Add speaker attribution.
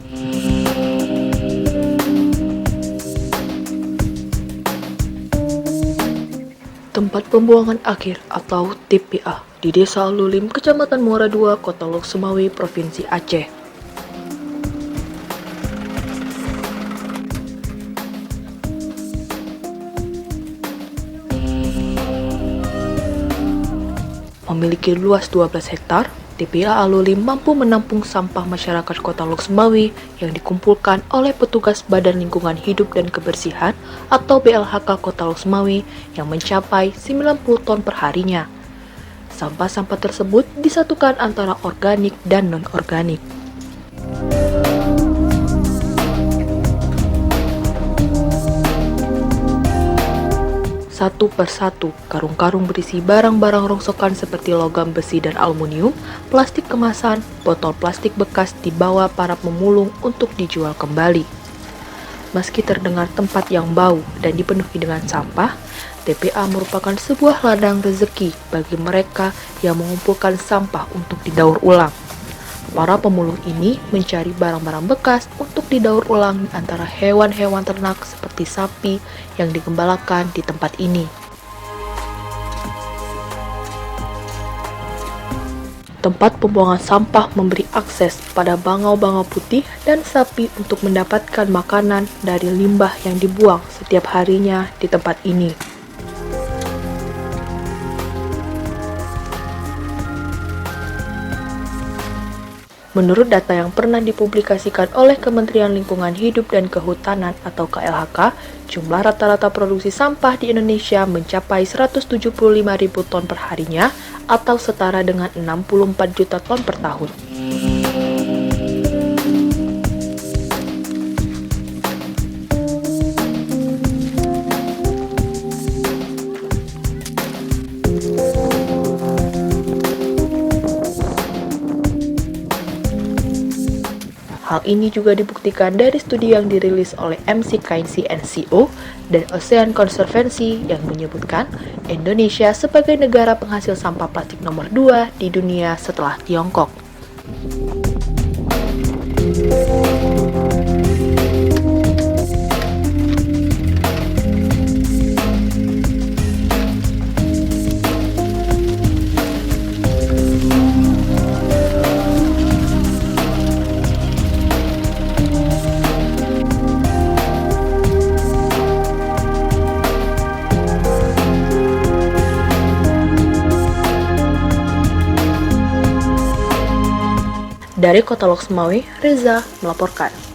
Speaker 1: Tempat pembuangan akhir atau TPA di Desa Lulim, Kecamatan Muara II, Kota Lok Sumawi, Provinsi Aceh. Memiliki luas 12 hektar, TPA Alulim mampu menampung sampah masyarakat Kota Lok Sumawi yang dikumpulkan oleh petugas Badan Lingkungan Hidup dan Kebersihan atau BLHK Kota Lok Sumawi yang mencapai 90 ton per harinya. Sampah-sampah tersebut disatukan antara organik dan non-organik. Satu persatu, karung-karung berisi barang-barang rongsokan seperti logam besi dan aluminium, plastik kemasan, botol plastik bekas dibawa para pemulung untuk dijual kembali. Meski terdengar tempat yang bau dan dipenuhi dengan sampah, TPA merupakan sebuah ladang rezeki bagi mereka yang mengumpulkan sampah untuk didaur ulang. Para pemulung ini mencari barang-barang bekas untuk didaur ulang di antara hewan-hewan ternak seperti sapi yang digembalakan di tempat ini. Tempat pembuangan sampah memberi akses pada bangau-bangau putih dan sapi untuk mendapatkan makanan dari limbah yang dibuang setiap harinya di tempat ini. Menurut data yang pernah dipublikasikan oleh Kementerian Lingkungan Hidup dan Kehutanan atau KLHK, jumlah rata-rata produksi sampah di Indonesia mencapai 175.000 ton per harinya atau setara dengan 64 juta ton per tahun. Hal ini juga dibuktikan dari studi yang dirilis oleh MC Kainsi NCO dan Ocean Conservancy yang menyebutkan Indonesia sebagai negara penghasil sampah plastik nomor 2 di dunia setelah Tiongkok. Dari Kota Lok Sumawi, Reza melaporkan.